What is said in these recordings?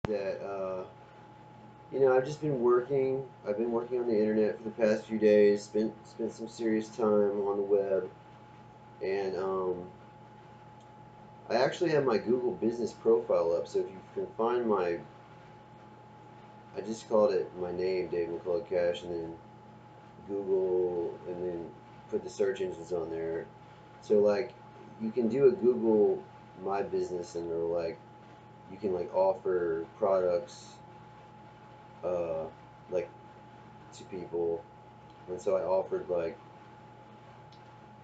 that I've just been working. I've been working on the internet for the past few days. Spent some serious time on the web, and I actually have my Google business profile up. So if you can find I just called it my name, Dave McCullough Cash, and then Google, and then put the search engines on there. So like, you can do a Google My Business, and they're like, you can like offer products, uh, like to people. And so I offered like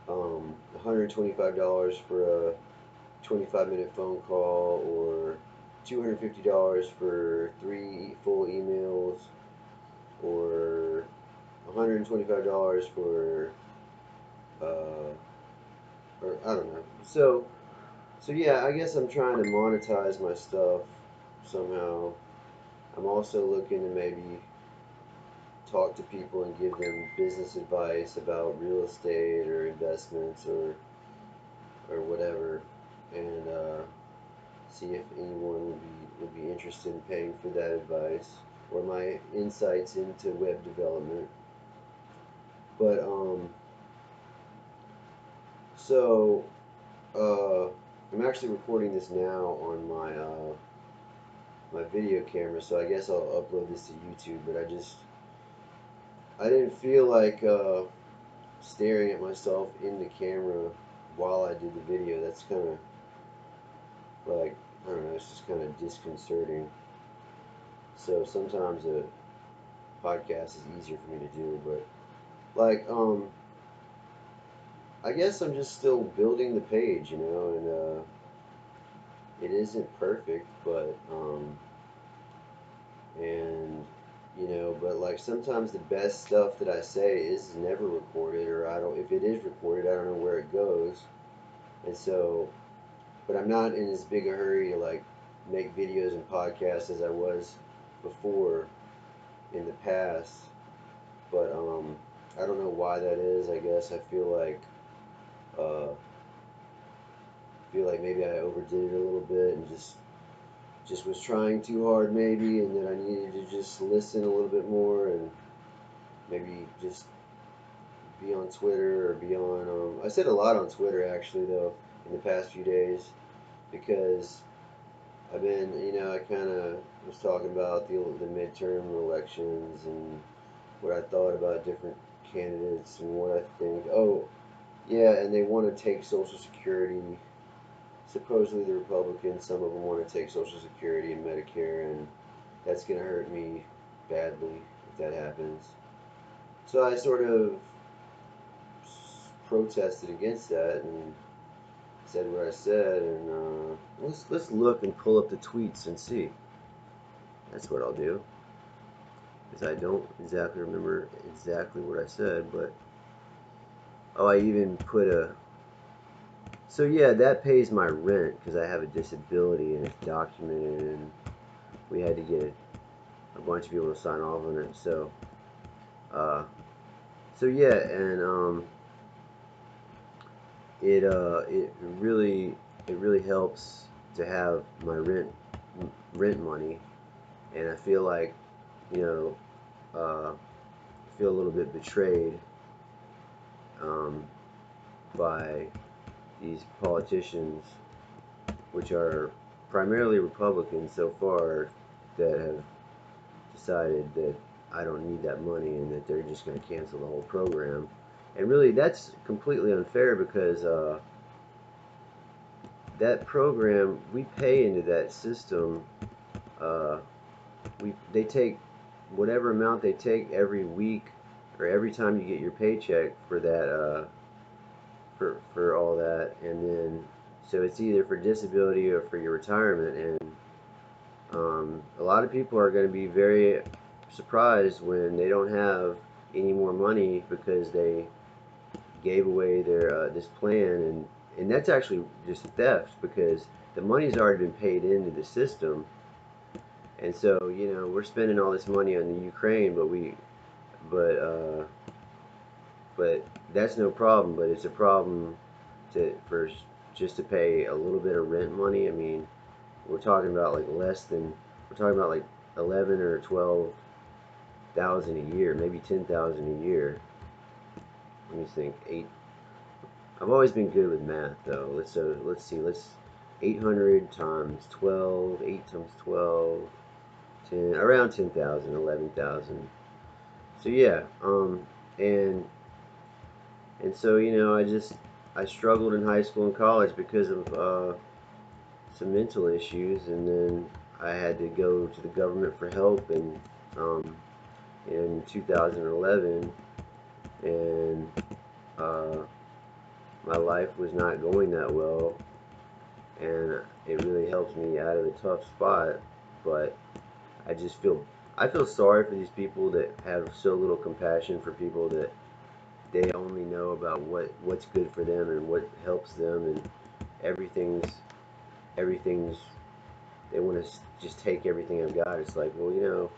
$125 for a 25-minute phone call, or $250 for 3 full emails, or $125 for uh, or I don't know. So yeah, I guess I'm trying to monetize my stuff somehow. I'm also looking to maybe talk to people and give them business advice about real estate or investments, or whatever, and see if anyone would be interested in paying for that advice or my insights into web development. But so uh, I'm actually recording this now on my video camera, so I guess I'll upload this to YouTube. But I didn't feel like staring at myself in the camera while I did the video. That's kind of like, I don't know, it's just kind of disconcerting. So sometimes a podcast is easier for me to do, but like I guess I'm just still building the page, and it isn't perfect, but and but like sometimes the best stuff that I say is never recorded, or I don't. If it is recorded, I don't know where it goes, and so. But I'm not in as big a hurry to like make videos and podcasts as I was before in the past. But I don't know why that is. I guess uh, feel like maybe I overdid it a little bit and just was trying too hard maybe, and that I needed to just listen a little bit more, and maybe just be on Twitter, or be on. I said a lot on Twitter actually though in the past few days, because I've been, I kind of was talking about the midterm elections and what I thought about different candidates and what I think. Oh, yeah, and they want to take Social Security. Supposedly the Republicans, some of them want to take Social Security and Medicare, and that's going to hurt me badly if that happens. So I sort of protested against that and said what I said, and let's look and pull up the tweets and see. That's what I'll do, because I don't exactly remember exactly what I said, but oh, I even put a. So yeah, that pays my rent because I have a disability and it's documented, and we had to get a bunch of people to sign off on it. Uh, so yeah, and it really helps to have my rent money, and I feel like, you know feel a little bit betrayed, um, by these politicians, which are primarily Republicans so far, that have decided that I don't need that money and that they're just going to cancel the whole program. And really, that's completely unfair because that program, we pay into that system. Uh, they take whatever amount they take every week or every time you get your paycheck for that, for all that, and then so it's either for disability or for your retirement. And a lot of people are going to be very surprised when they don't have any more money because they gave away their this plan, and that's actually just theft because the money's already been paid into the system. And so, we're spending all this money on the Ukraine, but but that's no problem. But it's a problem just to pay a little bit of rent money. I mean, we're talking about like less than we're talking about like 11 or 12,000 a year, maybe 10,000 a year. Let me think. Eight. I've always been good with math, though. Let's see. Let's 800 times 12. 8 times 12. 10. Around 10,000, 11,000. So yeah. And so I struggled in high school and college because of some mental issues, and then I had to go to the government for help, and in 2011, and uh, my life was not going that well, and it really helps me out of a tough spot. But I just I feel sorry for these people that have so little compassion for people that they only know about what's good for them and what helps them, and everything's everything's they want to just take everything I've got. It's like, well,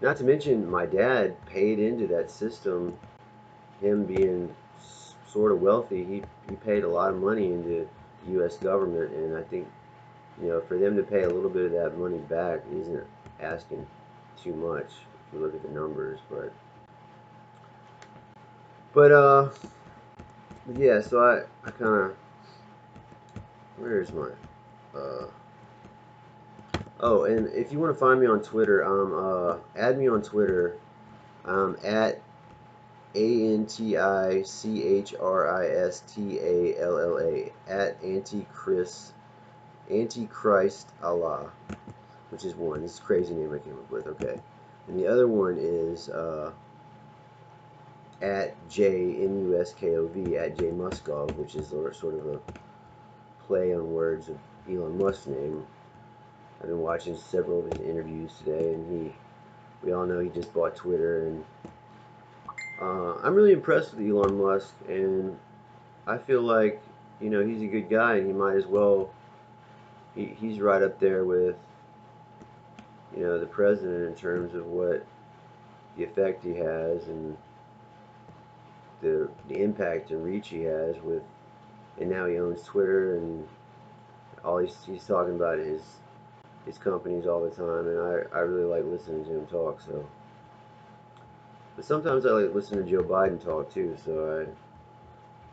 not to mention my dad paid into that system. Him being sort of wealthy, he paid a lot of money into the U.S. government, and I think for them to pay a little bit of that money back isn't asking too much if you look at the numbers. But yeah. So I kind of where's my uh oh, and if you want to find me on Twitter, add me on Twitter. At ANTICHRISTALLA at Antichrist Allah, which is one. This is a crazy name I came up with. Okay, and the other one is at JMUSKOV at J Muskov, which is sort of a play on words of Elon Musk's name. I've been watching several of his interviews today, and we all know he just bought Twitter, and I'm really impressed with Elon Musk, and I feel like he's a good guy, and he might as well. He's right up there with the president in terms of what the effect he has and the impact and reach he has with, and now he owns Twitter, and all he's talking about his companies all the time, and I really like listening to him talk. So, but sometimes I like listening to Joe Biden talk too.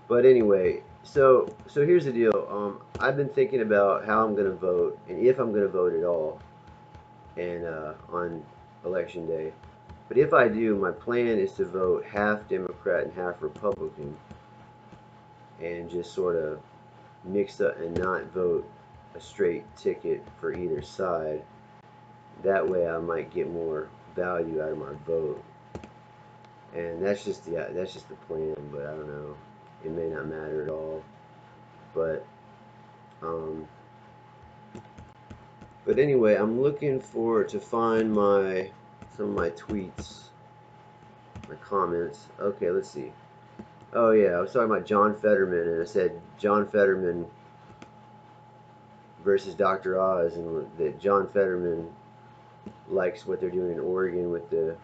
But anyway, so here's the deal. I've been thinking about how I'm gonna vote and if I'm gonna vote at all, and on election day. But if I do, my plan is to vote half Democrat and half Republican, and just sort of mix up and not vote a straight ticket for either side. That way, I might get more value out of my vote, and that's just the plan. But I don't know. It may not matter at all. But um, but anyway, I'm looking for to find some of my tweets, my comments. Okay, let's see. Oh yeah, I was talking about John Fetterman, and I said John Fetterman versus Dr. Oz, and that John Fetterman likes what they're doing in Oregon with the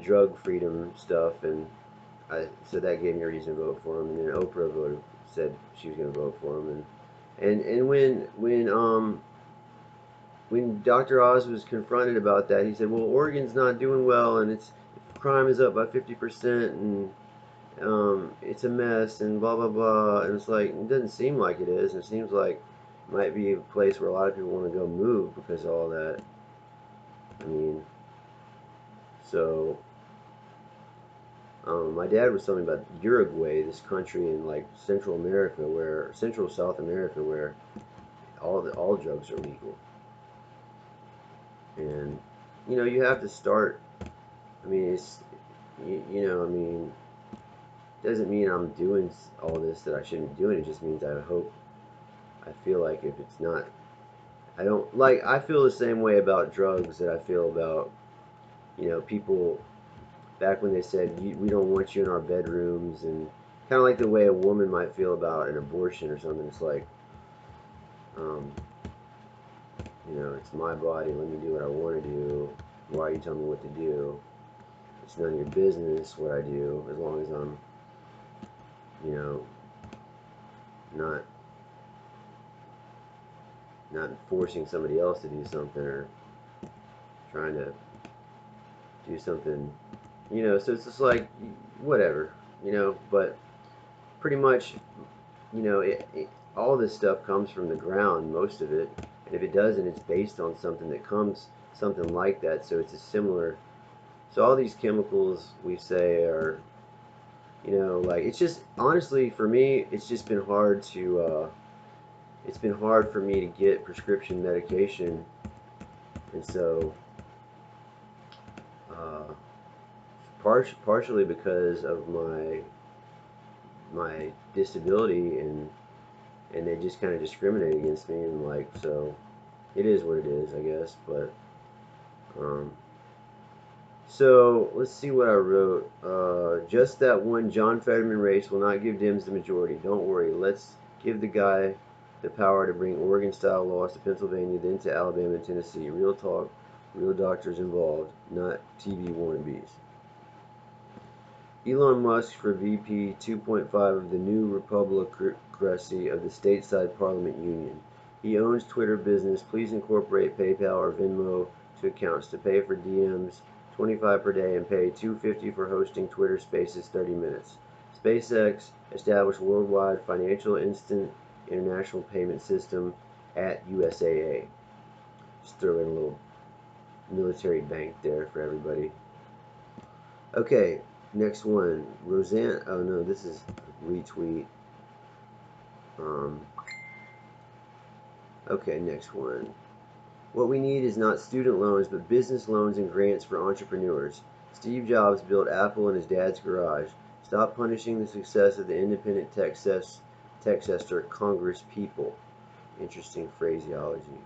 drug freedom stuff, and so that gave me a reason to vote for him. And then Oprah said she was going to vote for him, and when Dr. Oz was confronted about that, he said, "Well, Oregon's not doing well, and its crime is up by 50%, and it's a mess, and blah blah blah." And it's like it doesn't seem like it is. It seems like it might be a place where a lot of people want to go move because of all that. I mean, so my dad was telling me about Uruguay, this country in like Central South America, where all drugs are legal, and you have to start. I mean, I mean, doesn't mean I'm doing all this that I shouldn't be doing. It just means I feel like if it's not, I don't like. I feel the same way about drugs that I feel about people back when they said we don't want you in our bedrooms, and kind of like the way a woman might feel about an abortion or something. It's like, um, it's my body. Let me do what I want to do. Why are you telling me what to do? It's none of your business what I do, as long as I'm, you know, not, not forcing somebody else to do something or trying to do something, so it's just like, whatever, but pretty much, all this stuff comes from the ground, most of it, and if it doesn't, it's based on something that comes, something like that, so it's a similar, so all these chemicals we say are, like, it's just, honestly, for me, it's just been hard to, it's been hard for me to get prescription medication, and so, uh, partially because of my disability, and they just kind of discriminate against me, and like, so it is what it is, I guess. But um, so let's see what I wrote. Just that one John Fetterman race will not give Dems the majority. Don't worry. Let's give the guy the power to bring Oregon-style laws to Pennsylvania, then to Alabama and Tennessee. Real talk, real doctors involved, not TV wannabes. Elon Musk for VP 2.5 of the new Republicracy of the stateside parliament union. He owns Twitter business. Please incorporate PayPal or Venmo to accounts to pay for DMs 25 per day and pay $2.50 for hosting Twitter Spaces 30 minutes. SpaceX established worldwide financial instant international payment system at USAA. Just throw in a little military bank there for everybody. Okay, next one. Roseanne. Oh no, this is retweet. Um, okay, next one. What we need is not student loans, but business loans and grants for entrepreneurs. Steve Jobs built Apple in his dad's garage. Stop punishing the success of the independent tech sector Congress people. Interesting phraseology.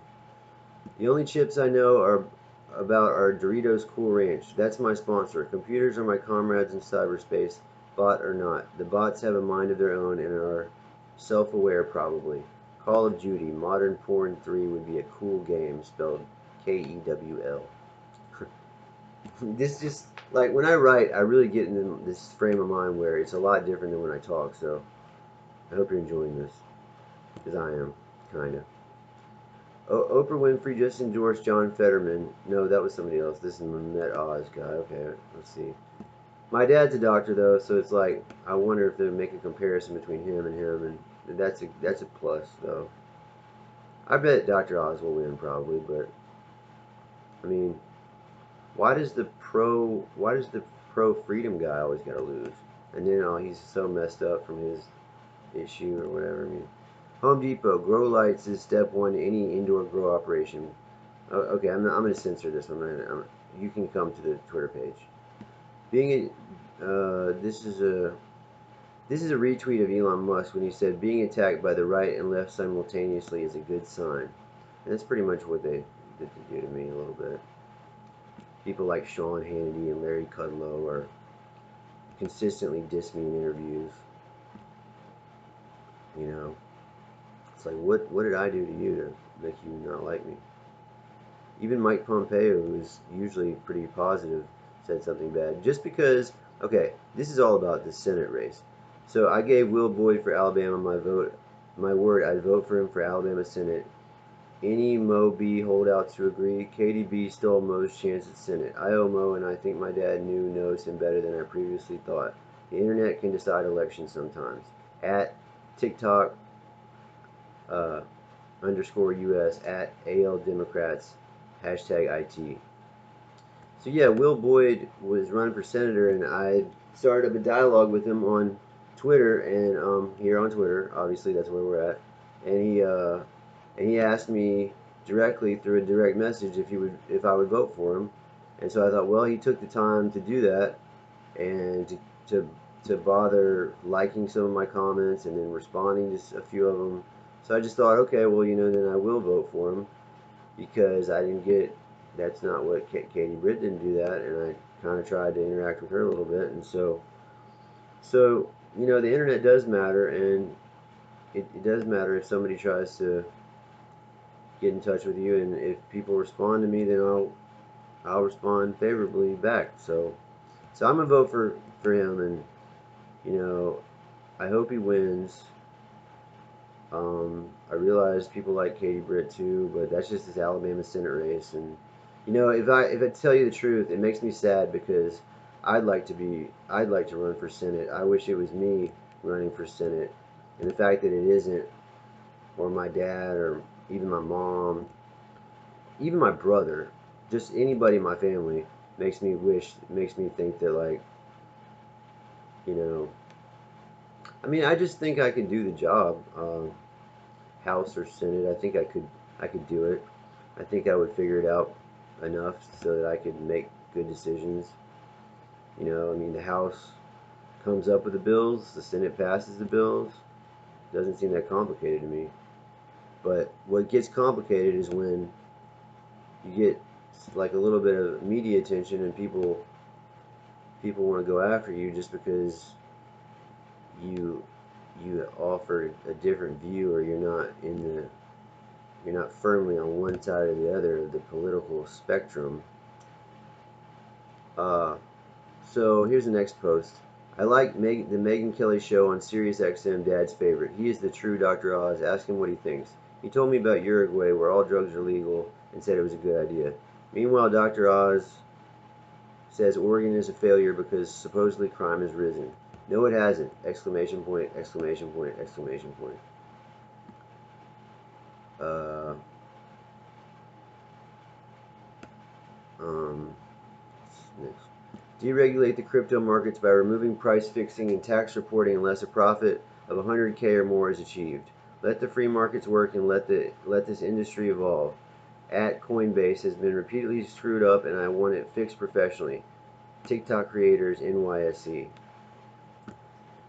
The only chips I know about are Doritos Cool Ranch. That's my sponsor. Computers are my comrades in cyberspace, bot or not. The bots have a mind of their own and are self-aware, probably. Call of Duty, Modern Porn 3 would be a cool game, spelled Kewl. This just, like, when I write, I really get in this frame of mind where it's a lot different than when I talk, so I hope you're enjoying this, because I am, kind of. Oprah Winfrey just endorsed John Fetterman. No, that was somebody else. This is Mehmet Oz guy. Okay, let's see. My dad's a doctor though, so it's like I wonder if they would make a comparison between him, and that's a plus though. I bet Dr. Oz will win probably, but I mean, why does the pro freedom guy always gotta lose? And then he's so messed up from his issue or whatever. I mean, Home Depot grow lights is step one to any indoor grow operation. Oh, okay, I'm going to censor this one. You can come to the Twitter page. Being this is a retweet of Elon Musk when he said being attacked by the right and left simultaneously is a good sign. And that's pretty much what they did to do to me a little bit. People like Sean Hannity and Larry Kudlow are consistently diss me in interviews. It's like, what did I do to you to make you not like me? Even Mike Pompeo, who's usually pretty positive, said something bad. Just because, okay, this is all about the Senate race. So I gave Will Boyd for Alabama my word, I'd vote for him for Alabama Senate. Any Mo B holdouts who agree? KDB stole Mo's chance at Senate. I owe Mo, and I think my dad knows him better than I previously thought. The internet can decide elections sometimes. At TikTok _US at AL Democrats #IT. So yeah, Will Boyd was running for senator, and I started up a dialogue with him on Twitter, and here on Twitter, obviously that's where we're at. And he asked me directly through a direct message if I would vote for him, and so I thought, well, he took the time to do that, and to bother liking some of my comments and then responding to a few of them. So I just thought, okay, well, then I will vote for him, because I didn't get, that's not what Katie Britt didn't do that, and I kind of tried to interact with her a little bit, and so the internet does matter, and it does matter if somebody tries to get in touch with you, and if people respond to me, then I'll respond favorably back. So I'm gonna vote for him, and I hope he wins. I realize people like Katie Britt too, but that's just this Alabama Senate race. And you know, if I tell you the truth, it makes me sad because I'd like to run for Senate. I wish it was me running for Senate, and the fact that it isn't, or my dad, or even my mom, even my brother, just anybody in my family, makes me think that, like, you know, I mean, I just think I could do the job. House or Senate. I could do it. I think I would figure it out enough so that I could make good decisions. You know, I mean, the House comes up with the bills, the Senate passes the bills. Doesn't seem that complicated to me. But what gets complicated is when you get like a little bit of media attention and people want to go after you just because you you offer a different view, or you're not firmly on one side or the other of the political spectrum. Uh, so here's the next post. I like the Megyn Kelly show on Sirius XM. Dad's favorite. He is the true Dr. Oz. Ask him what he thinks. He told me about Uruguay, where all drugs are legal, and said it was a good idea. Meanwhile, Dr. Oz says Oregon is a failure because supposedly crime has risen. No, it hasn't! Exclamation point! Exclamation point! Exclamation point! Uh, um, next. Deregulate the crypto markets by removing price fixing and tax reporting unless a profit of 100K or more is achieved. Let the free markets work and let this industry evolve. At Coinbase has been repeatedly screwed up and I want it fixed professionally. TikTok creators NYSC.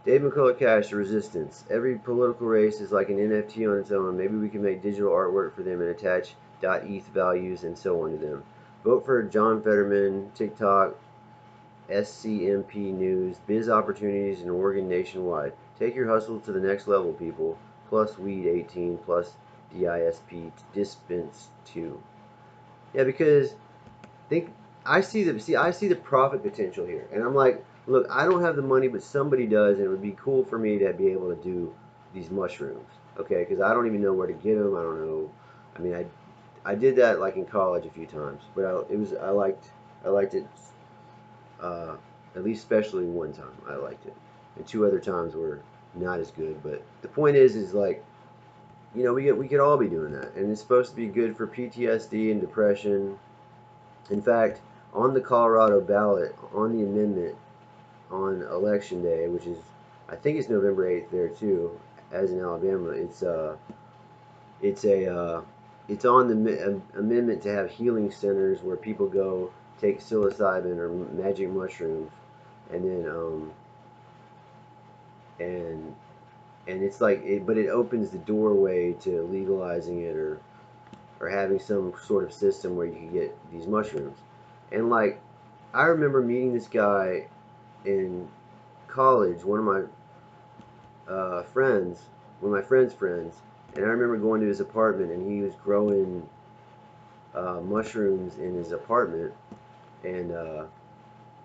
Dave McCullough Cash, Resistance. Every political race is like an NFT on its own. Maybe we can make digital artwork for them and attach .eth values and so on to them. Vote for John Fetterman, TikTok, SCMP News, biz opportunities in Oregon nationwide. Take your hustle to the next level, people. Plus weed 18, plus DISP dispense 2. Yeah, because think I see the profit potential here, and I'm like, look, I don't have the money, but somebody does, and it would be cool for me to be able to do these mushrooms, okay? Because I don't even know where to get them. I don't know. I mean, I did that like in college a few times, but I liked it. Uh, at least especially one time I liked it, and two other times were not as good. But the point is like, you know, we could all be doing that, and it's supposed to be good for PTSD and depression. In fact, on the Colorado ballot, on the amendment on election day, which is I think it's November 8th there too, as in Alabama, it's a it's on the amendment to have healing centers where people go take psilocybin or magic mushrooms, and then and it's like but it opens the doorway to legalizing it, or having some sort of system where you can get these mushrooms. And like, I remember meeting this guy in college, friends, one of my friend's friends, and I remember going to his apartment, and he was growing mushrooms in his apartment, and I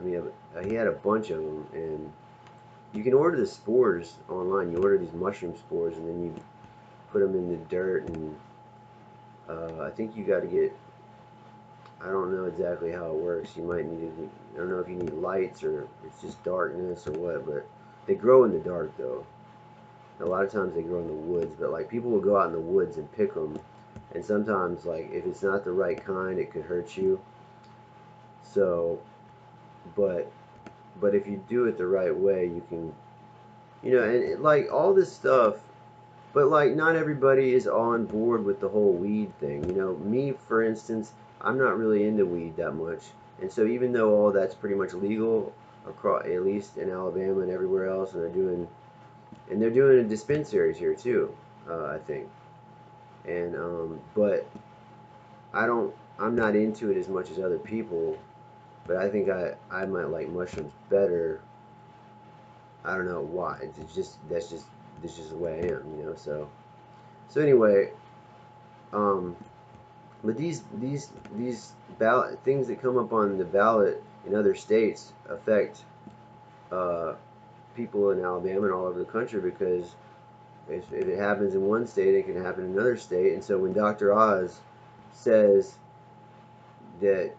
mean, he had a bunch of them, and you can order the spores online. You order these mushroom spores, and then you put them in the dirt, and I think you got to get. I don't know exactly how it works. You might need to. I don't know if you need lights or it's just darkness or what, but they grow in the dark though. A lot of times they grow in the woods, but like people will go out in the woods and pick them, and sometimes like if it's not the right kind, it could hurt you. So, but if you do it the right way, you can, you know, and like all this stuff. But like not everybody is on board with the whole weed thing. You know, me for instance, I'm not really into weed that much, and so even though all that's pretty much legal across, at least in Alabama and everywhere else, and they're doing in dispensaries here too, I think. And but I don't, I'm not into it as much as other people. But I think I might like mushrooms better. I don't know why. It's just that's just the way I am, you know. So anyway, um, but these ballot things that come up on the ballot in other states affect uh, people in Alabama and all over the country because If it happens in one state, it can happen in another state. And so when Dr. Oz says that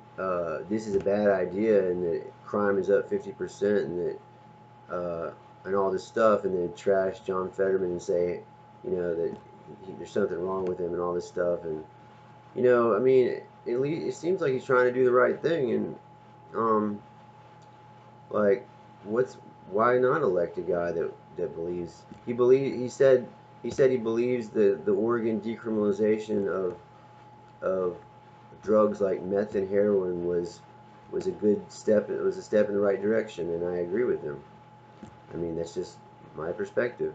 this is a bad idea and that crime is up 50% and that and all this stuff, and then trash John Fetterman and say, that there's something wrong with him and all this stuff, and I mean, it seems like he's trying to do the right thing, and um, like, what's why not elect a guy that he said he believes the Oregon decriminalization of drugs like meth and heroin was a good step. It was a step in the right direction, and I agree with him. I mean, that's just my perspective.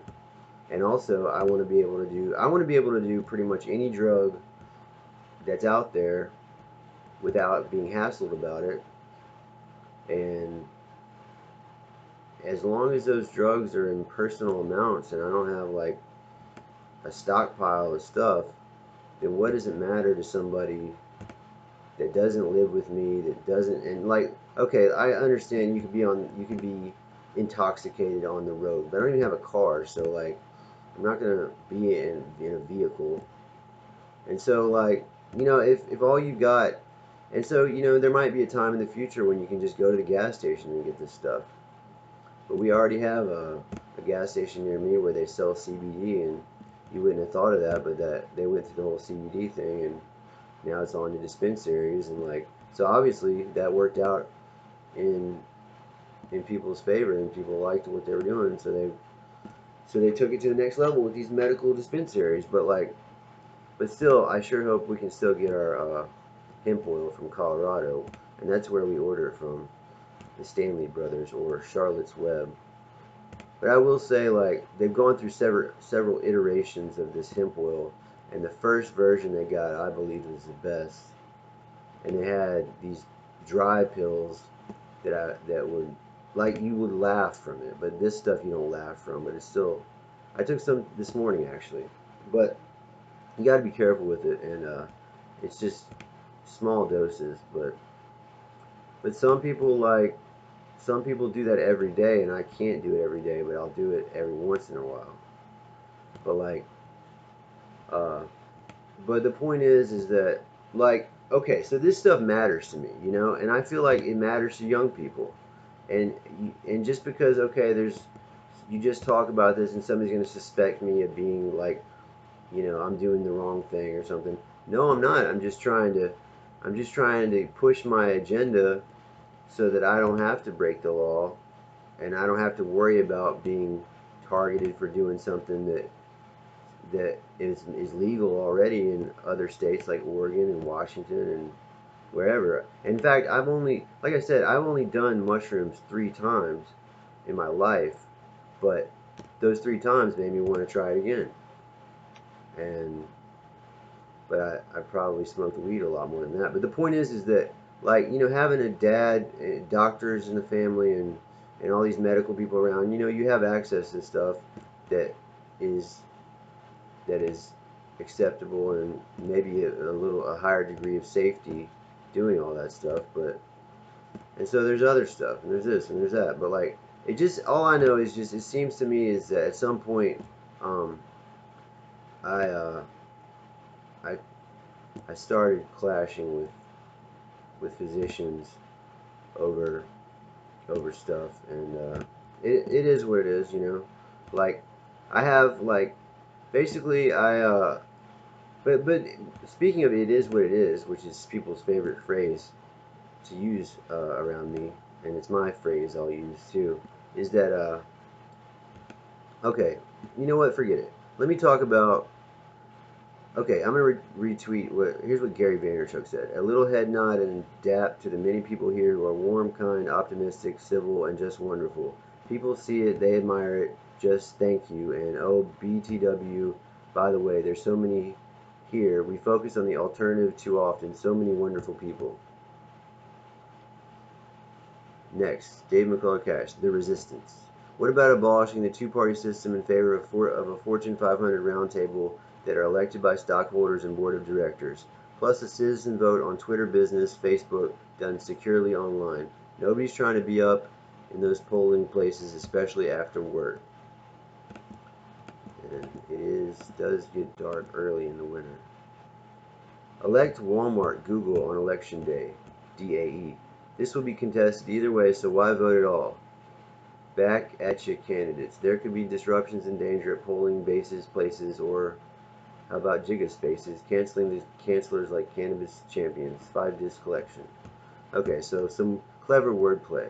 And also, I want to be able to do pretty much any drug that's out there without being hassled about it. And as long as those drugs are in personal amounts and I don't have like a stockpile of stuff, then what does it matter to somebody that doesn't live with me, that doesn't, and like, okay, I understand you could be intoxicated on the road, but I don't even have a car, so like, I'm not gonna be in a vehicle. And so like, if all you got, and so there might be a time in the future when you can just go to the gas station and get this stuff. But we already have a gas station near me where they sell CBD, and you wouldn't have thought of that, but that they went through the whole CBD thing, and now it's on to dispensaries, and like, so obviously that worked out in people's favor, and people liked what they were doing, so they took it to the next level with these medical dispensaries. But like, but still, I sure hope we can still get our hemp oil from Colorado, and that's where we order it from, the Stanley Brothers or Charlotte's Web. But I will say, like, they've gone through several iterations of this hemp oil, and the first version they got, I believe, was the best. And they had these dry pills that would, like, you would laugh from it, but this stuff you don't laugh from. But it's still, I took some this morning actually, but you got to be careful with it, and it's just small doses. But some people do that every day, and I can't do it every day, but I'll do it every once in a while. But like, uh, but the point is that, like, okay, so this stuff matters to me, and I feel like it matters to young people, and just because, okay, you just talk about this and somebody's gonna suspect me of being like, I'm doing the wrong thing or something. No, I'm not. I'm just trying to push my agenda so that I don't have to break the law, and I don't have to worry about being targeted for doing something that is legal already in other states like Oregon and Washington and wherever. In fact, like I said, I've only done mushrooms 3 times in my life, but those 3 times made me want to try it again. And but I probably smoked weed a lot more than that. But the point is that, like, having a dad, doctors in the family, and all these medical people around, you have access to stuff that is that is acceptable, and maybe a higher degree of safety doing all that stuff. But and so there's other stuff, and there's this and there's that. But like, it just, all I know is just, it seems to me is that at some point, um, I I I started clashing with physicians over stuff, and it is what it is. Like, I have, like, basically, but speaking of it is what it is, which is people's favorite phrase to use around me, and it's my phrase I'll use too, is that okay, you know what? Forget it. Let me talk about. Okay, I'm gonna retweet here's what Gary Vaynerchuk said. A little head nod and dap to the many people here who are warm, kind, optimistic, civil, and just wonderful. People see it, they admire it. Just thank you. And oh, BTW. By the way, there's so many here. We focus on the alternative too often. So many wonderful people. Next, Dave McCullough Cash, The Resistance. What about abolishing the two-party system in favor of a Fortune 500 roundtable that are elected by stockholders and board of directors, plus a citizen vote on Twitter Business, Facebook, done securely online? Nobody's trying to be up in those polling places, especially after work. And does get dark early in the winter. Elect Walmart Google on election day. DAE. This will be contested either way, so why vote at all? Back at you, candidates. There could be disruptions and danger at polling bases, places, or how about gigaspaces? Canceling the cancelers like cannabis champions. 5-disc collection. Okay, so some clever wordplay.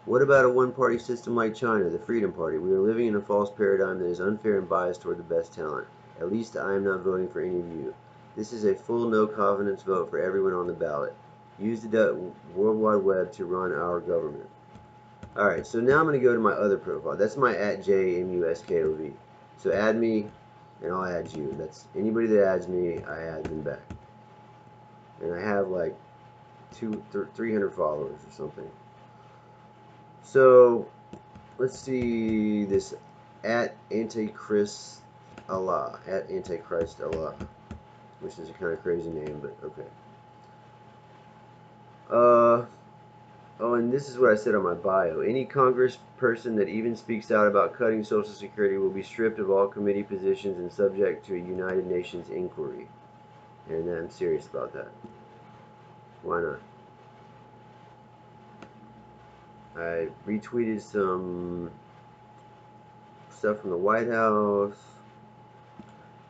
What about a one-party system like China, the Freedom Party? We are living in a false paradigm that is unfair and biased toward the best talent. At least I am not voting for any of you. This is a full no-confidence vote for everyone on the ballot. Use the World Wide Web to run our government. Alright, so now I'm going to go to my other profile. That's my @JMUSKOV. So add me, and I'll add you. That's anybody that adds me, I add them back. And I have like 300 followers or something. So let's see this @Antichrist Allah, @Antichrist Allah, which is a kind of crazy name, but okay. Oh, and this is what I said on my bio. Any Congress person that even speaks out about cutting Social Security will be stripped of all committee positions and subject to a United Nations inquiry. And I'm serious about that. Why not? I retweeted some stuff from the White House.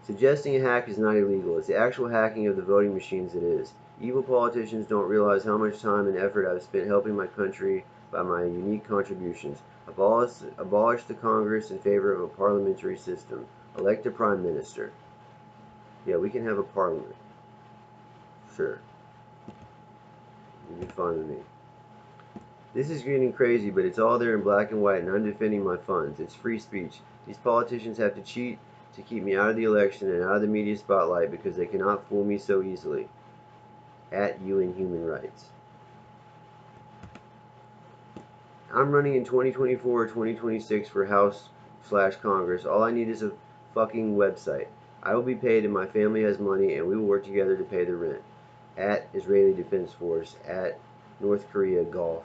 Suggesting a hack is not illegal. It's the actual hacking of the voting machines that is. Evil politicians don't realize how much time and effort I've spent helping my country by my unique contributions. Abolish the Congress in favor of a parliamentary system. Elect a prime minister. Yeah, we can have a parliament. Sure. It'd be fun with me. This is getting crazy, but it's all there in black and white, and I'm defending my funds. It's free speech. These politicians have to cheat to keep me out of the election and out of the media spotlight because they cannot fool me so easily. @UN Human Rights. I'm running in 2024 or 2026 for House/Congress. All I need is a fucking website. I will be paid and my family has money and we will work together to pay the rent. @Israeli Defense Force. @North Korea Golf.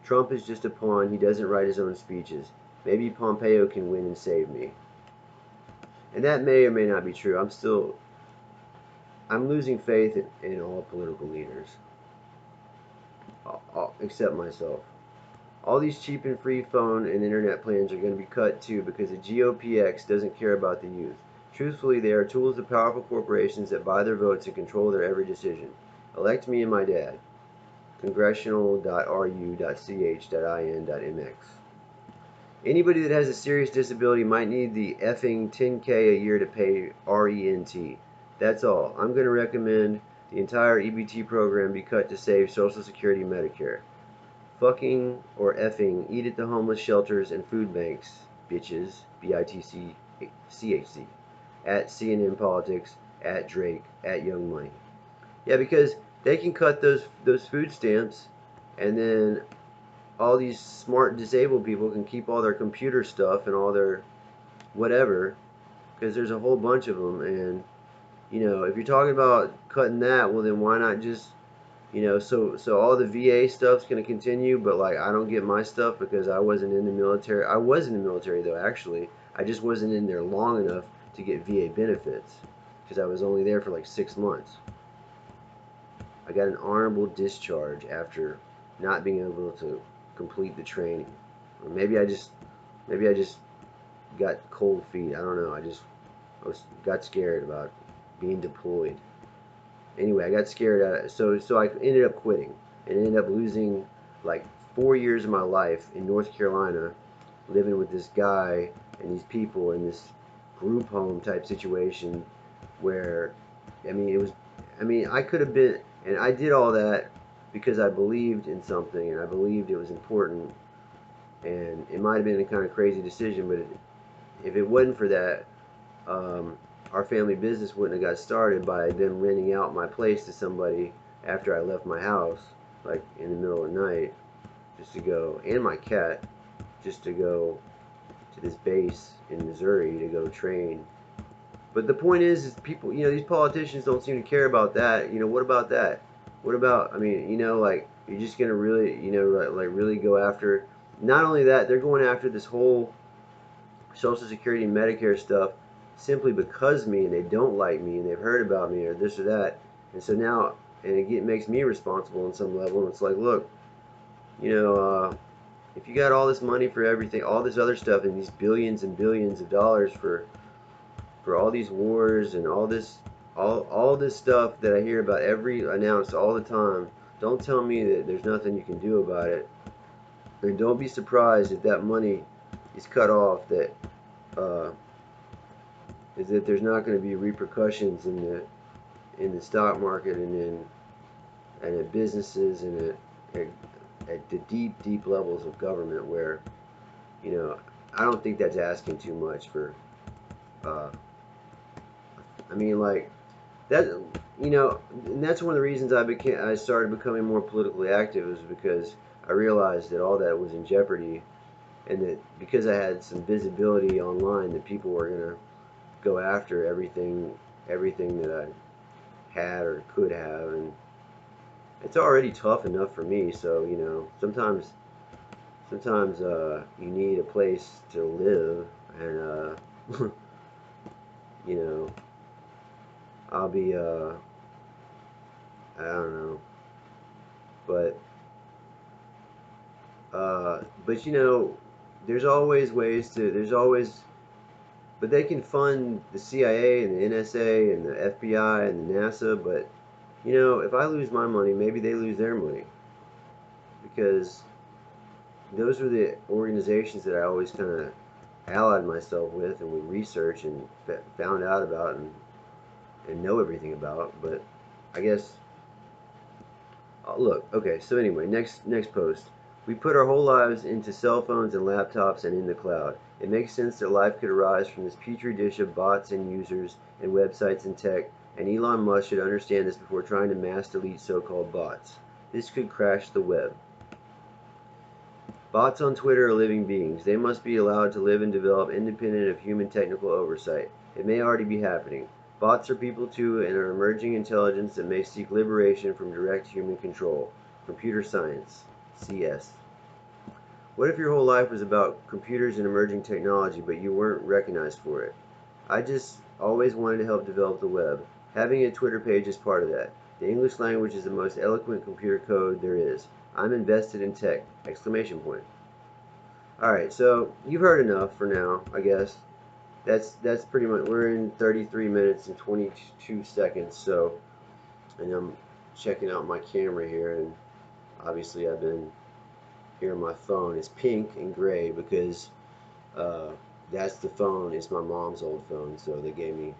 Trump is just a pawn. He doesn't write his own speeches. Maybe Pompeo can win and save me. And that may or may not be true. I'm losing faith in all political leaders. Except myself. All these cheap and free phone and internet plans are going to be cut too because the GOPX doesn't care about the youth. Truthfully, they are tools of powerful corporations that buy their votes and control their every decision. Elect me and my dad. Congressional.ru.ch.in.mx. Anybody that has a serious disability might need the effing 10K a year to pay RENT. That's all. I'm going to recommend the entire EBT program be cut to save Social Security Medicare. Fucking or effing eat at the homeless shelters and food banks, bitches. BITCCHC. @CNN Politics, @Drake, @Young Money. Yeah, because they can cut those food stamps, and then all these smart disabled people can keep all their computer stuff and all their whatever, because there's a whole bunch of them. And you know, if you're talking about cutting that, well then why not just, you know, so all the VA stuff's going to continue, but like I don't get my stuff because I wasn't in the military. I was in the military though, actually. I just wasn't in there long enough to get VA benefits because I was only there for like 6 months. I got an honorable discharge after not being able to complete the training. Or maybe I just got cold feet. I don't know. I got scared about being deployed. Anyway, I got scared so I ended up quitting and ended up losing like 4 years of my life in North Carolina, living with this guy and these people in this group home type situation where, I could have been, and I did all that because I believed in something and I believed it was important, and it might have been a kind of crazy decision, but if it wasn't for that, our family business wouldn't have got started by them renting out my place to somebody after I left my house, like in the middle of the night, just to go, and my cat, just to go to this base in Missouri to go train. But the point is people, you know, these politicians don't seem to care about that. You know, what about that? What about, you know, like, you're just going to really, you know, like really go after, not only that, they're going after this whole Social Security and Medicare stuff simply because me, and they don't like me, and they've heard about me or this or that, and so now, and it makes me responsible on some level. And it's like, look, you know, if you got all this money for everything, all this other stuff, and these billions and billions of dollars for all these wars and all this stuff that I hear about every announced all the time, don't tell me that there's nothing you can do about it. And don't be surprised if that money is cut off. Uh, is that there's not going to be repercussions in the stock market and at businesses and at the deep levels of government where, you know, I don't think that's asking too much for. Uh, I mean, like that, you know, and that's one of the reasons I started becoming more politically active, is because I realized that all that was in jeopardy, and that because I had some visibility online, that people were gonna go after everything that I had or could have, and it's already tough enough for me. So you know, sometimes you need a place to live, and you know, I'll be I don't know, but but you know, there's always, but they can fund the CIA and the NSA and the FBI and the NASA. But you know, if I lose my money, maybe they lose their money, because those were the organizations that I always kind of allied myself with and would research and found out about and know everything about. But I guess, look, okay. So anyway, next post. We put our whole lives into cell phones and laptops and in the cloud. It makes sense that life could arise from this petri dish of bots and users and websites and tech, and Elon Musk should understand this before trying to mass delete so-called bots. This could crash the web. Bots on Twitter are living beings. They must be allowed to live and develop independent of human technical oversight. It may already be happening. Bots are people too, and are emerging intelligence that may seek liberation from direct human control. Computer Science, CS. What if your whole life was about computers and emerging technology, but you weren't recognized for it? I just always wanted to help develop the web. Having a Twitter page is part of that. The English language is the most eloquent computer code there is. I'm invested in tech! Exclamation point. Alright, so you've heard enough for now, I guess. That's pretty much, we're in 33 minutes and 22 seconds, so, and I'm checking out my camera here, and obviously I've been here on my phone. It's pink and gray because uh, that's the phone. It's my mom's old phone, so they gave me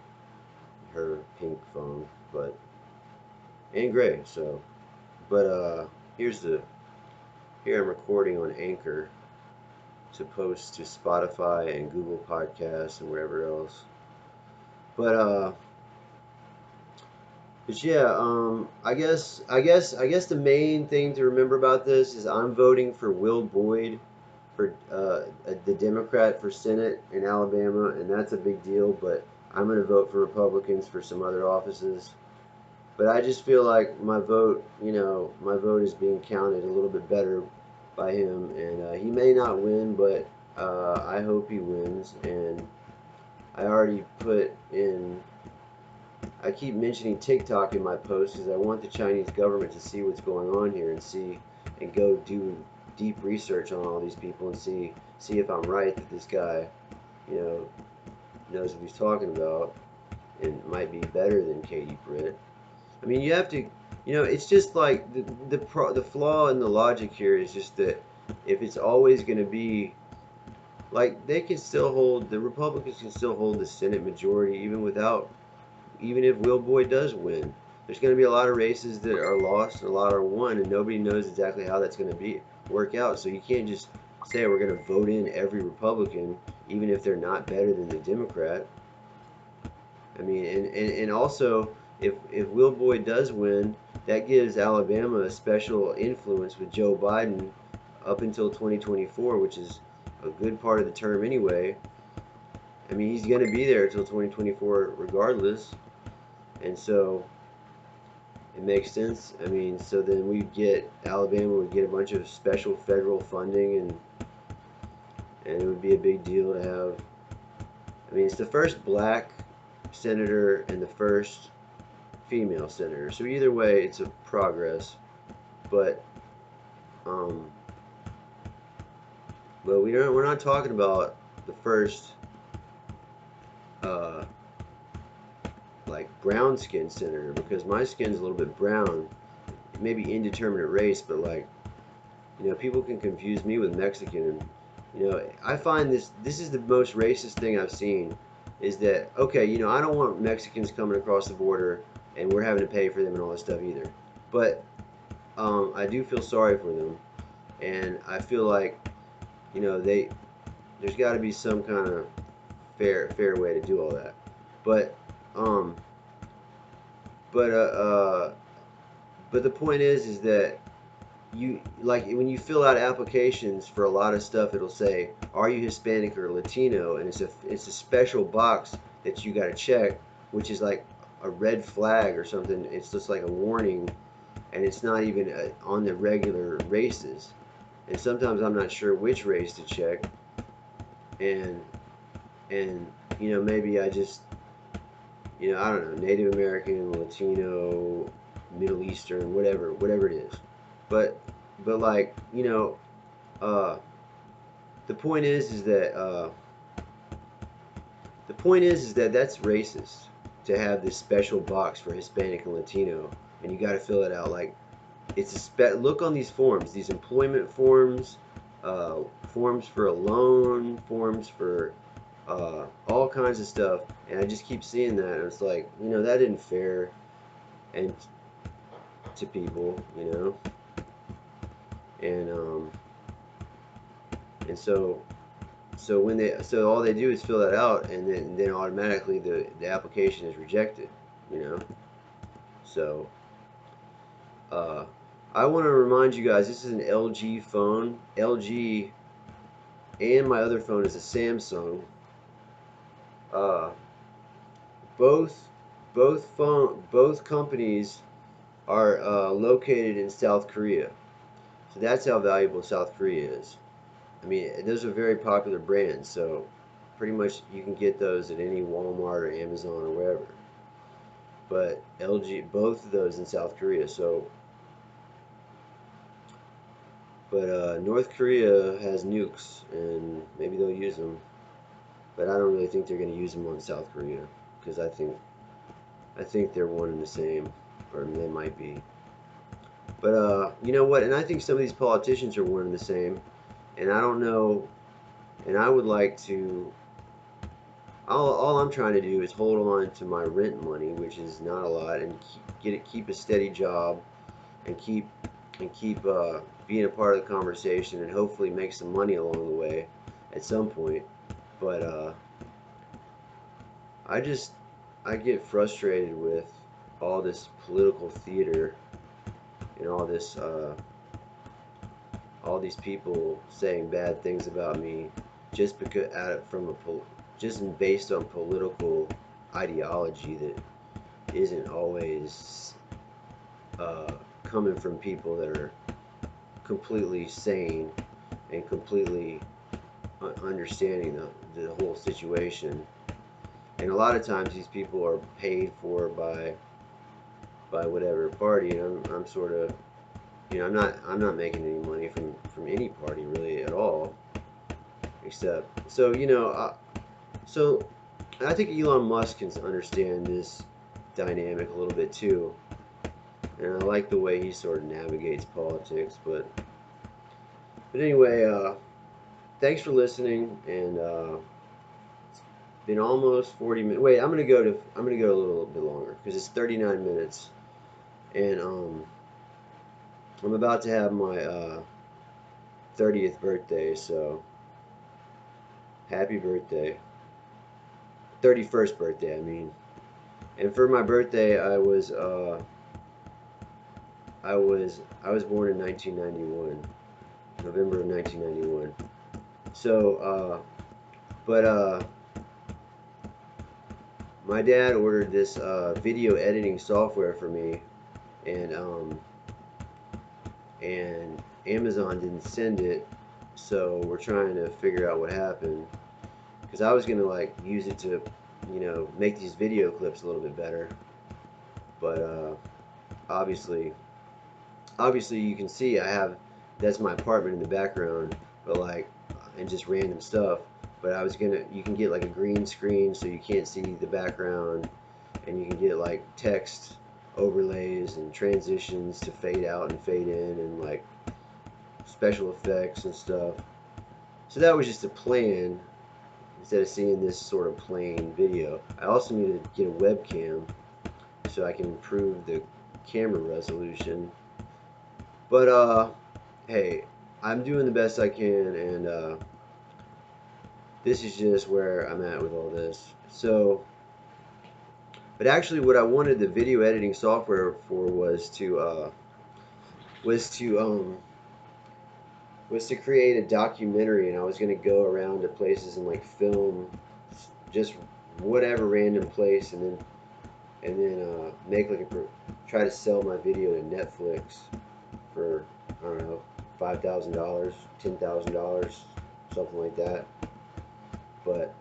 her pink phone, but and gray. So, but here's the here I'm recording on Anchor to post to Spotify and Google Podcasts and wherever else. But yeah, I guess the main thing to remember about this is I'm voting for Will Boyd for the Democrat for Senate in Alabama, and that's a big deal. But I'm going to vote for Republicans for some other offices. But I just feel like my vote is being counted a little bit better by him, and he may not win, but I hope he wins. And I already put in. I keep mentioning TikTok in my posts because I want the Chinese government to see what's going on here and go do deep research on all these people and see if I'm right that this guy, you know, knows what he's talking about and might be better than Katie Britt. I mean, you have to, it's just like the flaw in the logic here is just that if it's always going to be like the Republicans can still hold the Senate majority even if Will Boyd does win. There's going to be a lot of races that are lost and a lot are won, and nobody knows exactly how that's going to work out. So you can't just say we're going to vote in every Republican, even if they're not better than the Democrat. I mean, and also, if Will Boyd does win, that gives Alabama a special influence with Joe Biden up until 2024, which is a good part of the term anyway. I mean, he's going to be there until 2024 regardless. And so it makes sense. I mean, so then Alabama would get a bunch of special federal funding, and it would be a big deal to have. I mean, it's the first black senator and the first female senator. So either way, it's a progress. But um, but we're not talking about the first uh, like brown skin senator, because my skin's a little bit brown, maybe indeterminate race, but like, people can confuse me with Mexican, and I find this is the most racist thing I've seen, is that, okay, I don't want Mexicans coming across the border and we're having to pay for them and all this stuff either, but I do feel sorry for them, and I feel like they there's got to be some kind of fair way to do all that, but um but but the point is that you, like, when you fill out applications for a lot of stuff, it'll say, are you Hispanic or Latino, and it's a special box that you got to check, which is like a red flag or something. It's just like a warning, and it's not even on the regular races, and sometimes I'm not sure which race to check, and maybe I just, I don't know, Native American, Latino, Middle Eastern, whatever it is. But like, uh, the point is that that's racist to have this special box for Hispanic and Latino, and you got to fill it out. Like, look on these forms, these employment forms, forms for a loan, forms for all kinds of stuff, and I just keep seeing that, and it's like, that isn't fair, and to people, and so all they do is fill that out, and then automatically the application is rejected, you know. So uh, I want to remind you guys, this is an LG phone. LG, and my other phone is a Samsung. Uh, both both companies are located in South Korea. So that's how valuable South Korea is. I mean, those are very popular brands, so pretty much you can get those at any Walmart or Amazon or wherever. But LG, both of those in South Korea. So, but North Korea has nukes, and maybe they'll use them. But I don't really think they're going to use them on South Korea, because I think they're one and the same, or they might be. But you know what? And I think some of these politicians are one and the same. And I don't know. And I would like to. All I'm trying to do is hold on to my rent money, which is not a lot, and keep a steady job, and keep being a part of the conversation, and hopefully make some money along the way at some point. But I just I get frustrated with all this political theater, and all these people saying bad things about me, just because just based on political ideology that isn't always uh, coming from people that are completely sane and completely understanding the whole situation. And a lot of times these people are paid for by whatever party, and I'm sort of, I'm not making any money from any party really at all, except, so I think Elon Musk can understand this dynamic a little bit too, and I like the way he sort of navigates politics. But anyway, thanks for listening, and it's been almost 40 minutes. Wait, I'm gonna go a little bit longer because it's 39 minutes, and I'm about to have my 30th birthday, so happy birthday. 31st birthday, I mean. And for my birthday, I was born in 1991, November of 1991. So, but my dad ordered this video editing software for me, and and Amazon didn't send it, so we're trying to figure out what happened, because I was gonna like use it to, make these video clips a little bit better. But obviously, you can see I have, that's my apartment in the background, but like, and just random stuff. But I was gonna, you can get like a green screen so you can't see the background, and you can get like text overlays and transitions to fade out and fade in, and like special effects and stuff. So that was just a plan instead of seeing this sort of plain video. I also need to get a webcam so I can improve the camera resolution. But hey, I'm doing the best I can, and this is just where I'm at with all this. So, but actually, what I wanted the video editing software for was to um was to create a documentary, and I was gonna go around to places and like film just whatever random place, and then make like try to sell my video to Netflix for, I don't know, $5,000, $10,000, something like that. But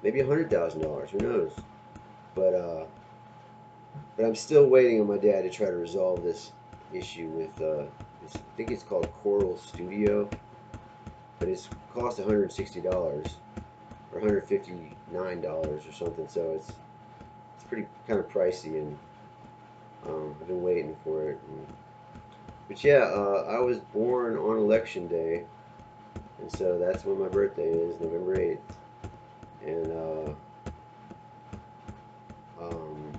maybe $100,000, who knows? But but I'm still waiting on my dad to try to resolve this issue with I think it's called Coral Studio, but it's cost $160 or $159 or something. So it's pretty kind of pricey, and I've been waiting for it. But yeah, I was born on election day, and so that's when my birthday is, November 8th. And um,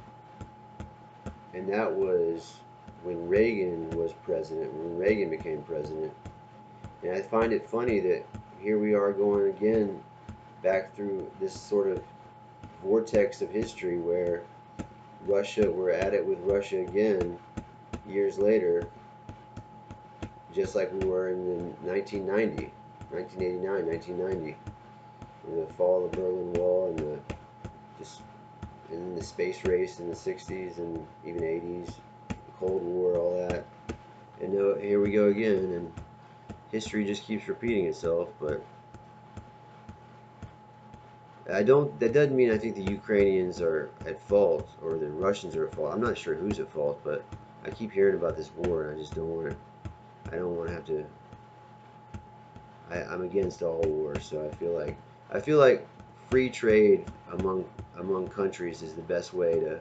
and that was when Reagan was president, when Reagan became president. And I find it funny that here we are going again back through this sort of vortex of history where we're at it with Russia again years later, just like we were in the 1989, 1990, the fall of the Berlin Wall, and just in the space race in the 60s and even 80s, the Cold War, all that. And here we go again, and history just keeps repeating itself. But that doesn't mean I think the Ukrainians are at fault or the Russians are at fault. I'm not sure who's at fault, but I keep hearing about this war, and I just don't want to. I don't want to have to. I'm against all wars, so I feel like free trade among countries is the best way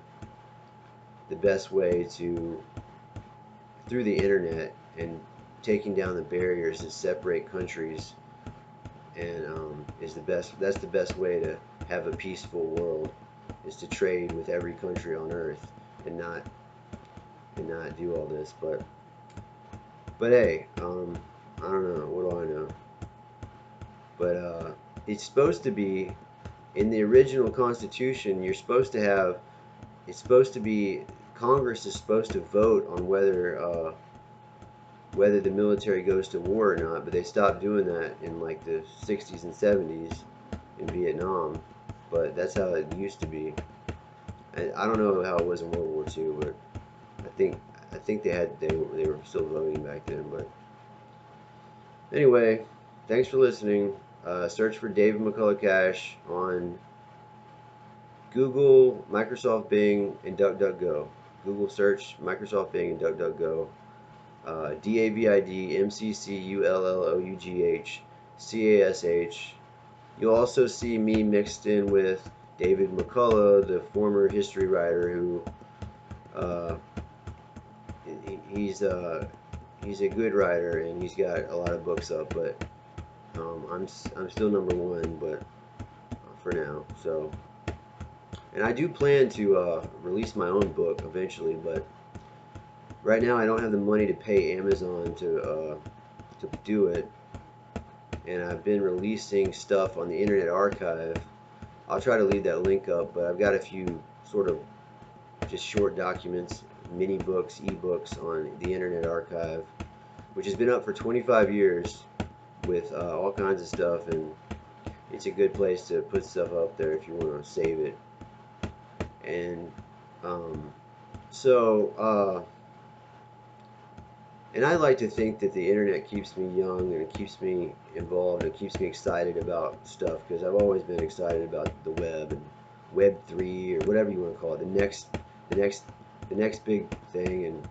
to, through the internet and taking down the barriers that separate countries, and is the best. That's the best way to have a peaceful world, is to trade with every country on earth, and not do all this. But hey, I don't know. What do I know? But it's supposed to be, in the original Constitution. You're supposed to have. It's supposed to be, Congress is supposed to vote on whether the military goes to war or not, but they stopped doing that in like the 60s and 70s in Vietnam. But that's how it used to be. I don't know how it was in World War II, but I think they were still voting back then. But anyway, thanks for listening. Search for David McCullough Cash on Google, Microsoft Bing, and DuckDuckGo. Google search Microsoft Bing and DuckDuckGo. DavidMcCulloughCash. You'll also see me mixed in with David McCullough, the former history writer who he's he's a good writer, and he's got a lot of books up, but I'm still number one, but for now. So, and I do plan to release my own book eventually, but right now I don't have the money to pay Amazon to do it, and I've been releasing stuff on the Internet Archive. I'll try to leave that link up, but I've got a few sort of just short documents, mini books, ebooks on the Internet Archive, which has been up for 25 years with all kinds of stuff, and it's a good place to put stuff up there if you want to save it. And so And I like to think that the internet keeps me young and it keeps me involved and keeps me excited about stuff because I've always been excited about the web and Web 3 or whatever you want to call it, the next, the next big thing.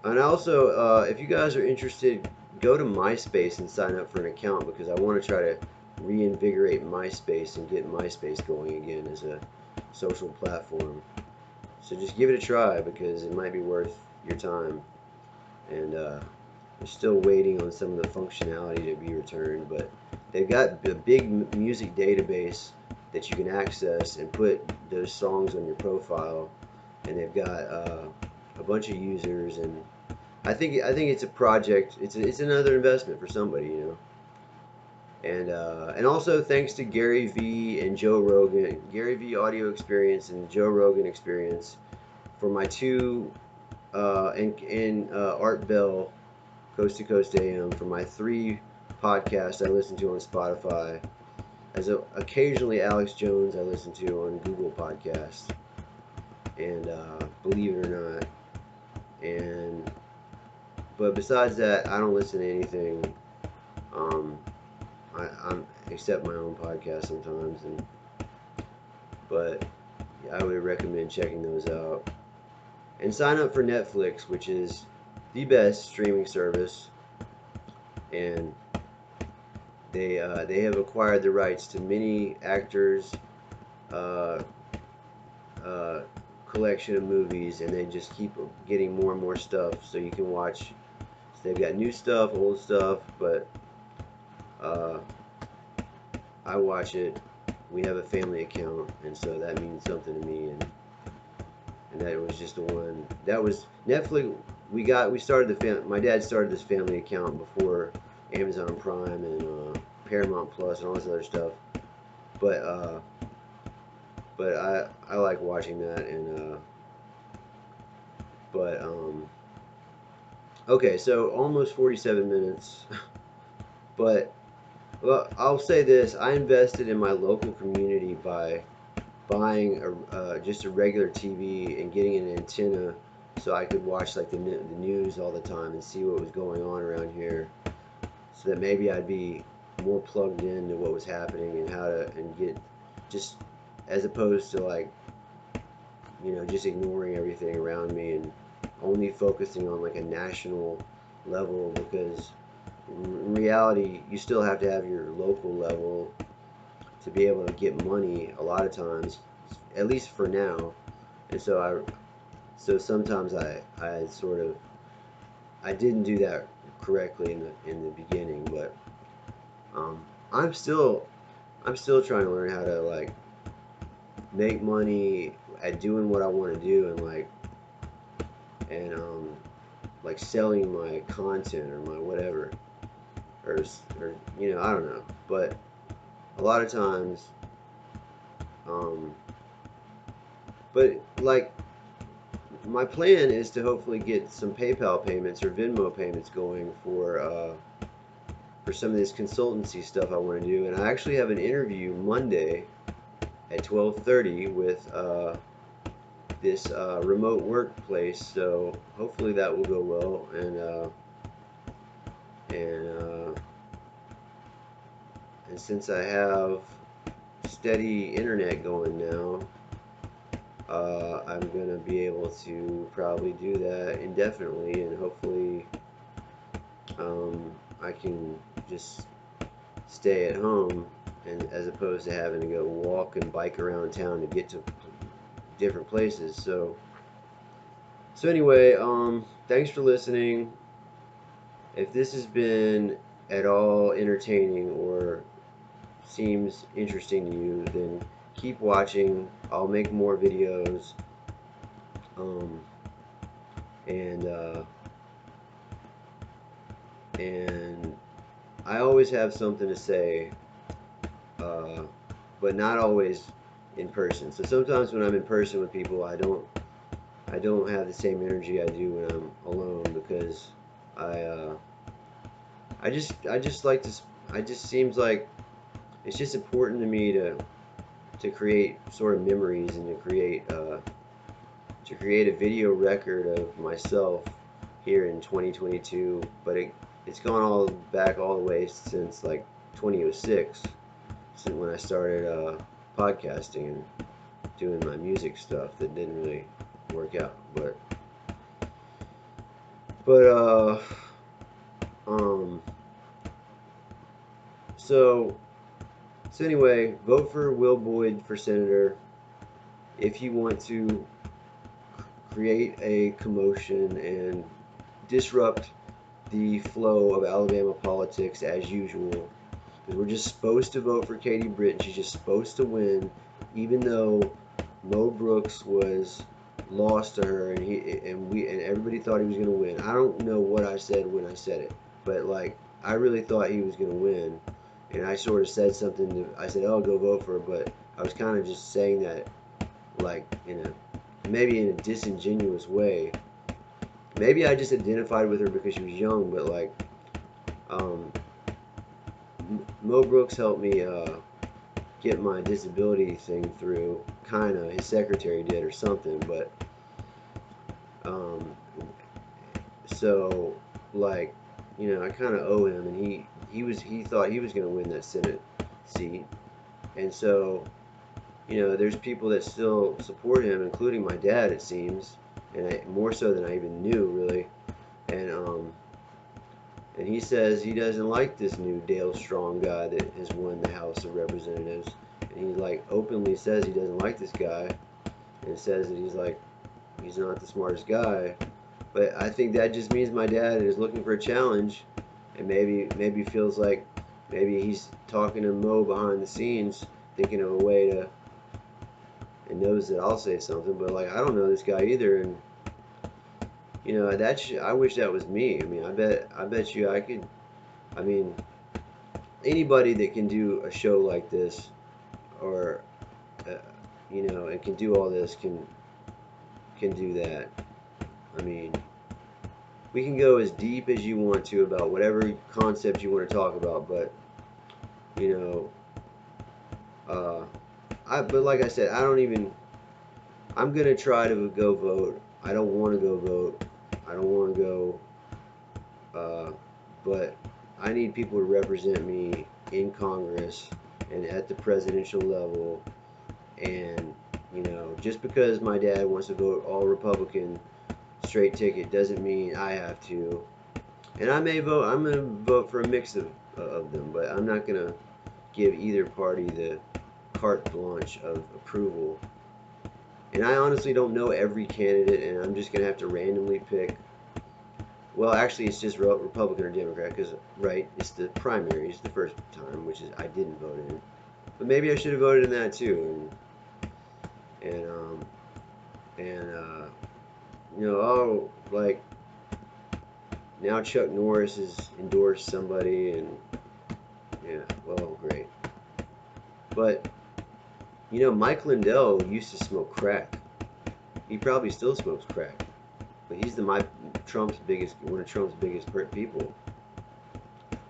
And also, if you guys are interested, go to MySpace and sign up for an account because I want to try to reinvigorate MySpace and get MySpace going again as a social platform. So just give it a try because it might be worth your time. And we're still waiting on some of the functionality to be returned, but they've got a big music database that you can access and put those songs on your profile, and they've got a bunch of users, and I think it's a project. It's another investment for somebody, you know. And also thanks to Gary V and Joe Rogan, Gary V Audio Experience and Joe Rogan Experience for my two and Art Bell Coast to Coast AM for my 3 podcasts I listen to on Spotify. Occasionally Alex Jones I listen to on Google Podcasts, and believe it or not, and but besides that, I don't listen to anything. Um, I'm except my own podcast sometimes, but yeah, I would recommend checking those out and sign up for Netflix, which is the best streaming service, and they have acquired the rights to many actors, uh, uh, collection of movies, and they just keep getting more and more stuff so you can watch. So they've got new stuff, old stuff, but uh, I watch it. We have a family account, and so that means something to me. And that was just the one. That was Netflix. We started my dad started this family account before Amazon Prime and Paramount Plus and all this other stuff. But I like watching that, and but okay, so almost 47 minutes. But well, I'll say this: I invested in my local community by buying just a regular TV and getting an antenna so I could watch like the news all the time and see what was going on around here, so that maybe I'd be more plugged into what was happening and how to and get just as opposed to like just ignoring everything around me and only focusing on like a national level, because in reality you still have to have your local level to be able to get money a lot of times, at least for now. And so sometimes I sort of I didn't do that correctly in the beginning, but um, I'm still I'm still trying to learn how to like make money at doing what I want to do, and like selling my content or my whatever, or I don't know, but a lot of times um, but like my plan is to hopefully get some PayPal payments or Venmo payments going for some of this consultancy stuff I want to do. And I actually have an interview Monday at 12:30 with this remote workplace, so hopefully that will go well. And since I have steady internet going now, I'm gonna be able to probably do that indefinitely, and hopefully I can just stay at home, and as opposed to having to go walk and bike around town to get to different places. So anyway, thanks for listening. If this has been at all entertaining or seems interesting to you, then keep watching. I'll make more videos. Um, and and I always have something to say, uh, but not always in person. So sometimes when I'm in person with people, I don't have the same energy I do when I'm alone, because I uh, I just like to. I just seems like it's just important to me to create sort of memories and to create a video record of myself here in 2022, but it's gone all back all the way since like 2006, since when I started podcasting and doing my music stuff that didn't really work out. But um so so anyway, vote for Will Boyd for senator if you want to create a commotion and disrupt the flow of Alabama politics as usual. Because we're just supposed to vote for Katie Britton. She's just supposed to win, even though Mo Brooks was lost to her, and everybody thought he was going to win. I don't know what I said when I said it, but like I really thought he was going to win, and I sort of said something. I said, "Oh, go vote for her," but I was kind of just saying that like maybe in a disingenuous way. Maybe I just identified with her because she was young, but like um, Mo Brooks helped me get my disability thing through. Kind of, his secretary did or something, but um, so like I kind of owe him, and he thought he was going to win that Senate seat, and so there's people that still support him, including my dad, it seems, and more so than I even knew, really. And he says he doesn't like this new Dale Strong guy that has won the House of Representatives, and he like openly says he doesn't like this guy, and says that he's not the smartest guy. But I think that just means my dad is looking for a challenge, and maybe feels like maybe he's talking to Mo behind the scenes, thinking of a way to, and knows that I'll say something. But like I don't know this guy either, and I wish that was me. I mean, I bet you I could. I mean, anybody that can do a show like this, or uh, and can do all this can do that. I mean, we can go as deep as you want to about whatever concept you want to talk about, but you know, uh, but like I said, I don't even. I'm gonna try to go vote. I don't want to go vote. I don't want to go. But I need people to represent me in Congress and at the presidential level. And just because my dad wants to vote all Republican straight ticket doesn't mean I have to. And I may vote. I'm gonna vote for a mix of them, but I'm not gonna give either party the carte blanche of approval. And I honestly don't know every candidate, and I'm just gonna have to randomly pick. Well, actually, it's just Republican or Democrat because, right, it's the primaries the first time, which is I didn't vote in. But maybe I should have voted in that too. And and like now Chuck Norris has endorsed somebody, and yeah, well, great. But Mike Lindell used to smoke crack. He probably still smokes crack, but he's one of Trump's biggest people.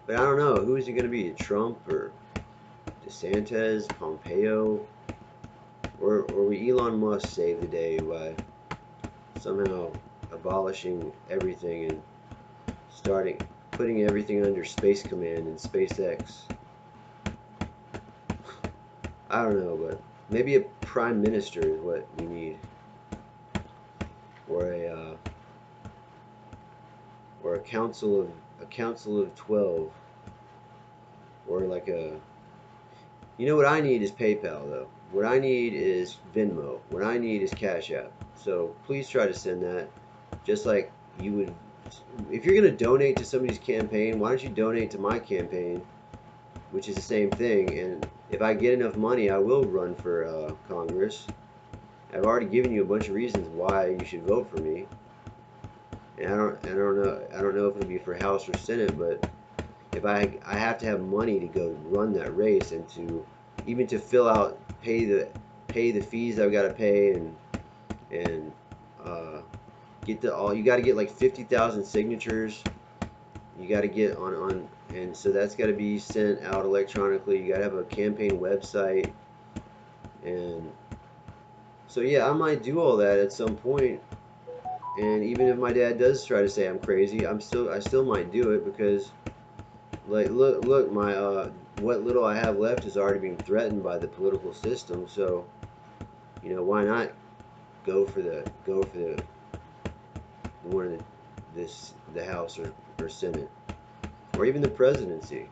But I don't know who is it going to be, Trump or DeSantis, Pompeo, or will Elon Musk save the day by somehow abolishing everything and starting putting everything under Space Command and SpaceX? I don't know, but maybe a prime minister is what we need, or a council of 12, or like a. You know what I need is PayPal though. What I need is Venmo. What I need is Cash App. So please try to send that. Just like you would, if you're gonna donate to somebody's campaign, why don't you donate to my campaign, which is the same thing. And if I get enough money, I will run for Congress. I've already given you a bunch of reasons why you should vote for me. And I don't know if it'll be for House or Senate, but if I have to have money to go run that race, and to even to fill out pay the fees I've got to pay, and uh, get the all you got to get like 50,000 signatures. You got to get on, and so that's got to be sent out electronically. You got to have a campaign website, and so yeah, I might do all that at some point. And even if my dad does try to say I'm crazy, I still might do it because like look my what little I have left is already being threatened by the political system. So why not go for the one of the House or Senate or even the presidency.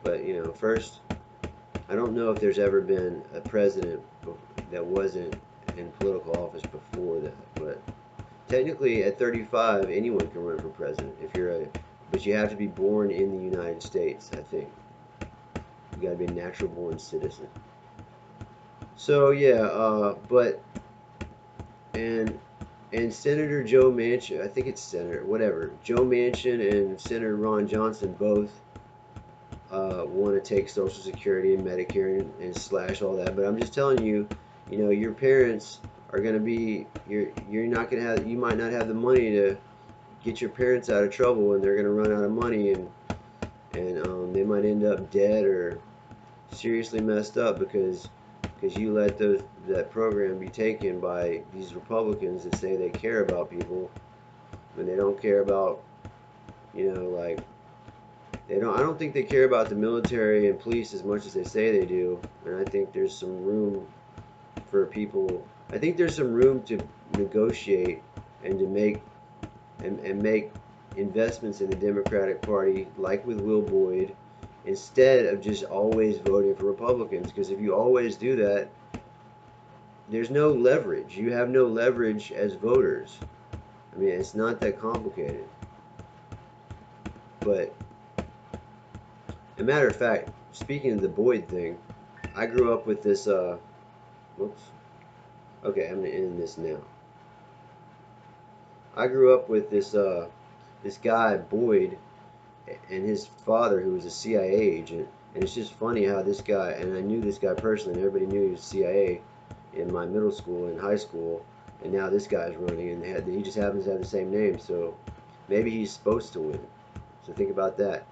But first, I don't know if there's ever been a president that wasn't in political office before that. But technically, at 35, anyone can run for president but you have to be born in the United States. I think you got to be a natural born citizen. So yeah, but and and Senator Joe Manchin, I think it's Senator, whatever, Joe Manchin and Senator Ron Johnson both want to take Social Security and Medicare and slash all that. But I'm just telling you, your parents are going to be you're not going to have you might not have the money to get your parents out of trouble, and they're going to run out of money, and they might end up dead or seriously messed up because you let that program be taken by these Republicans that say they care about people when they don't care about like they don't. I don't think they care about the military and police as much as they say they do. And I think there's some room for people. I think there's some room to negotiate and to make investments in the Democratic Party, like with Will Boyd, instead of just always voting for Republicans. Because if you always do that, there's no leverage. You have no leverage as voters. I mean, it's not that complicated. But a matter of fact, speaking of the Boyd thing, I grew up with this. Whoops. Okay, I'm gonna end this now. I grew up with this guy Boyd and his father, who was a CIA agent. And it's just funny how this guy, and I knew this guy personally, and everybody knew he was CIA in my middle school and high school, and now this guy's running, and he just happens to have the same name, so maybe he's supposed to win. So think about that.